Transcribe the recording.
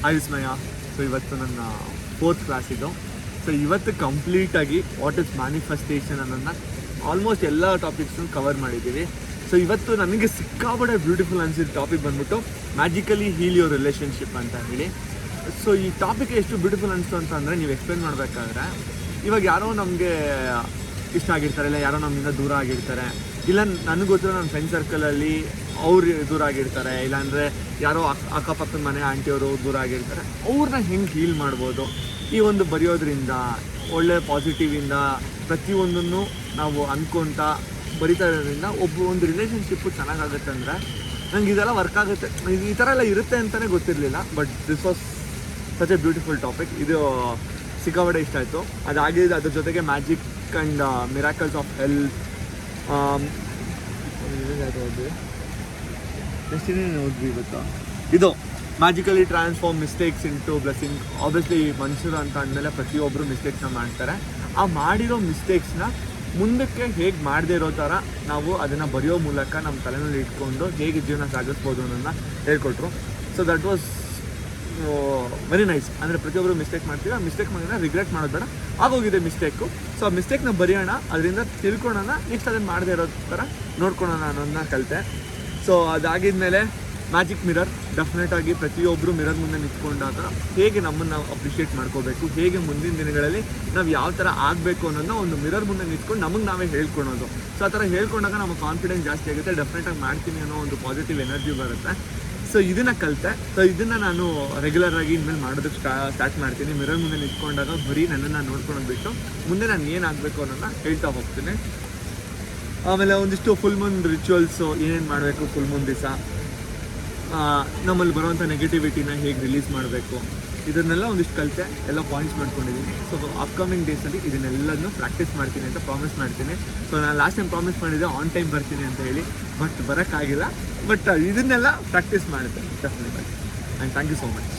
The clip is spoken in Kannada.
ಆಯುಸ್ಮಯ. ಸೊ ಇವತ್ತು ನನ್ನ 4th ಕ್ಲಾಸ್ ಇದು. ಸೊ ಇವತ್ತು ಕಂಪ್ಲೀಟಾಗಿ ವಾಟ್ ಇಸ್ ಮ್ಯಾನಿಫೆಸ್ಟೇಷನ್ ಅನ್ನೋದನ್ನ ಆಲ್ಮೋಸ್ಟ್ ಎಲ್ಲ ಟಾಪಿಕ್ಸ್ನ ಕವರ್ ಮಾಡಿದ್ದೀವಿ. ಸೊ ಇವತ್ತು ನನಗೆ ಸಿಕ್ಕಾಪಟ್ಟೆ ಬ್ಯೂಟಿಫುಲ್ ಅನಿಸಿದ ಟಾಪಿಕ್ ಬಂದ್ಬಿಟ್ಟು ಮ್ಯಾಜಿಕಲಿ ಹೀಲ್ ಯುವರ್ ರಿಲೇಷನ್ಶಿಪ್ ಅಂತ ಹೇಳಿ. ಸೊ ಈ ಟಾಪಿಕ್ ಎಷ್ಟು ಬ್ಯೂಟಿಫುಲ್ ಅನಿಸ್ತು ಅಂತ ಅಂದರೆ, ನೀವು ಎಕ್ಸ್ಪ್ಲೇನ್ ಮಾಡಬೇಕಾದ್ರೆ, ಇವಾಗ ಯಾರೋ ನಮಗೆ ಇಷ್ಟ ಆಗಿರ್ತಾರೆ, ಇಲ್ಲ ಯಾರೋ ನಮ್ಮಿಂದ ದೂರ ಆಗಿರ್ತಾರೆ, ಇಲ್ಲ ನನಗೆ ಗೊತ್ತಿರೋ ನನ್ನ ಫ್ರೆಂಡ್ ಸರ್ಕಲಲ್ಲಿ ಅವ್ರು ದೂರ ಆಗಿರ್ತಾರೆ, ಇಲ್ಲಾಂದರೆ ಯಾರೋ ಅಕ್ಕಪಕ್ಕದ ಮನೆ ಆಂಟಿಯವರು ದೂರ ಆಗಿರ್ತಾರೆ, ಅವ್ರನ್ನ ಹೆಂಗೆ ಹೀಲ್ ಮಾಡ್ಬೋದು ಈ ಒಂದು ಬರೆಯೋದ್ರಿಂದ, ಒಳ್ಳೆ ಪಾಸಿಟಿವಿಂದ ಪ್ರತಿಯೊಂದನ್ನು ನಾವು ಅಂದ್ಕೊತ ಬರಿತಾ ಇರೋದ್ರಿಂದ ಒಂದು ರಿಲೇಷನ್ಶಿಪ್ಪು ಚೆನ್ನಾಗಾಗುತ್ತೆ. ಅಂದರೆ ನಂಗೆ ಇದೆಲ್ಲ ವರ್ಕ್ ಆಗುತ್ತೆ, ಈ ಥರ ಎಲ್ಲ ಇರುತ್ತೆ ಅಂತಲೇ ಗೊತ್ತಿರಲಿಲ್ಲ. But this was such a beautiful topic. ಇದು ಸಿಕ್ಕಾಪಟ್ಟೆ ಇಷ್ಟ ಆಯಿತು. ಅದಾಗಿದೆ, ಅದ್ರ ಜೊತೆಗೆ magic and miracles of health ಎಷ್ಟಿನೇ ನೋಡಿದ್ವಿ ಇವತ್ತು. ಇದು magically transform mistakes into blessing. Obviously ಮನುಷ್ಯರು ಅಂತ ಅಂದಮೇಲೆ ಪ್ರತಿಯೊಬ್ಬರು ಮಿಸ್ಟೇಕ್ಸ್ನ ಮಾಡ್ತಾರೆ. ಆ ಮಾಡಿರೋ ಮಿಸ್ಟೇಕ್ಸ್ನ ಮುಂದಕ್ಕೆ ಹೇಗೆ ಮಾಡದೇ ಇರೋ ಥರ ನಾವು ಅದನ್ನು ಬರೆಯೋ ಮೂಲಕ ನಮ್ಮ ತಲೆನಲ್ಲಿ ಇಟ್ಕೊಂಡು ಹೇಗೆ ಜೀವನ ಸಾಗಿಸ್ಬೋದು ಅನ್ನೋದನ್ನ ಹೇಳ್ಕೊಟ್ರು. So that was very nice. ಅಂದರೆ ಪ್ರತಿಯೊಬ್ಬರು ಮಿಸ್ಟೇಕ್ ಮಾಡ್ತೀವಿ, ಆ ಮಿಸ್ಟೇಕ್ ಮಾಡಿದ್ರೆ ರಿಗ್ರೆಟ್ ಮಾಡೋದು ಬೇಡ, ಆಗೋಗಿದೆ ಮಿಸ್ಟೇಕು. ಸೊ ಆ ಮಿಸ್ಟೇಕ್ನ ಬರೆಯೋಣ, ಅದರಿಂದ ತಿಳ್ಕೊಳ್ಳೋಣ, ನೆಕ್ಸ್ಟ್ ಅದನ್ನು ಮಾಡದೇ ಇರೋ ಥರ ನೋಡ್ಕೊಳ್ಳೋಣ ಅನ್ನೋದನ್ನ ಕಲಿತೆ. ಸೊ ಅದಾಗಿದ್ಮೇಲೆ ಮ್ಯಾಜಿಕ್ ಮಿರರ್, ಡೆಫಿನೆಟಾಗಿ ಪ್ರತಿಯೊಬ್ಬರು ಮಿರರ್ ಮುಂದೆ ನಿಂತ್ಕೊಂಡಾಗ ಹೇಗೆ ನಮ್ಮನ್ನು ನಾವು ಅಪ್ರಿಷಿಯೇಟ್ ಮಾಡ್ಕೋಬೇಕು, ಹೇಗೆ ಮುಂದಿನ ದಿನಗಳಲ್ಲಿ ನಾವು ಯಾವ ಥರ ಆಗಬೇಕು ಅನ್ನೋದನ್ನ ಒಂದು ಮಿರರ್ ಮುಂದೆ ನಿಂತ್ಕೊಂಡು ನಮಗೆ ನಾವೇ ಹೇಳ್ಕೊಳೋದು. ಸೊ ಆ ಥರ ಹೇಳ್ಕೊಂಡಾಗ ನಮ್ಮ ಕಾನ್ಫಿಡೆನ್ಸ್ ಜಾಸ್ತಿ ಆಗುತ್ತೆ, ಡೆಫಿನೆಟಾಗಿ ಮಾಡ್ತೀನಿ ಅನ್ನೋ ಒಂದು ಪಾಸಿಟಿವ್ ಎನರ್ಜಿ ಬರುತ್ತೆ. ಸೊ ಇದನ್ನು ಕಲಿತೆ. ಸೊ ಇದನ್ನು ನಾನು ರೆಗ್ಯುಲರಾಗಿ ಇನ್ಮೇಲೆ ಮಾಡೋದಕ್ಕೆ ಸ್ಟಾರ್ಟ್ ಮಾಡ್ತೀನಿ. ಮಿರರ್ ಮುಂದೆ ನಿಂತ್ಕೊಂಡಾಗ ಬರೀ ನನ್ನನ್ನು ನೋಡ್ಕೊಂಡು ಬಿಟ್ಟು ಮುಂದೆ ನಾನು ಏನಾಗಬೇಕು ಅನ್ನೋದನ್ನ ಹೇಳ್ತಾ ಹೋಗ್ತೀನಿ. ಆಮೇಲೆ ಒಂದಿಷ್ಟು ಫುಲ್ ಮೂನ್ ರಿಚುವಲ್ಸು, ಏನೇನು ಮಾಡಬೇಕು ಫುಲ್ ಮೂನ್ ದಿವಸ, ನಮ್ಮಲ್ಲಿ ಬರುವಂಥ ನೆಗೆಟಿವಿಟಿನ ಹೇಗೆ ರಿಲೀಸ್ ಮಾಡಬೇಕು, ಇದನ್ನೆಲ್ಲ ಒಂದಿಷ್ಟು ಕಲಿತೆ, ಎಲ್ಲ ಪಾಯಿಂಟ್ಸ್ ಮಾಡ್ಕೊಂಡಿದ್ದೀನಿ. ಸೊ ಅಪ್ಕಮಿಂಗ್ ಡೇಸಲ್ಲಿ ಇದನ್ನೆಲ್ಲದನ್ನು ಪ್ರಾಕ್ಟೀಸ್ ಮಾಡ್ತೀನಿ ಅಂತ ಪ್ರಾಮಿಸ್ ಮಾಡ್ತೀನಿ. ಸೊ ನಾನು ಲಾಸ್ಟ್ ಟೈಮ್ ಪ್ರಾಮಿಸ್ ಮಾಡಿದ್ದೆ ಆನ್ ಟೈಮ್ ಬರ್ತೀನಿ ಅಂತ ಹೇಳಿ, ಬಟ್ ಬರೋಕ್ಕಾಗಿಲ್ಲ. ಬಟ್ ಇದನ್ನೆಲ್ಲ ಪ್ರಾಕ್ಟೀಸ್ ಮಾಡ್ತೀನಿ ಡೆಫಿನೆಟಾಗಿ. And thank you so much.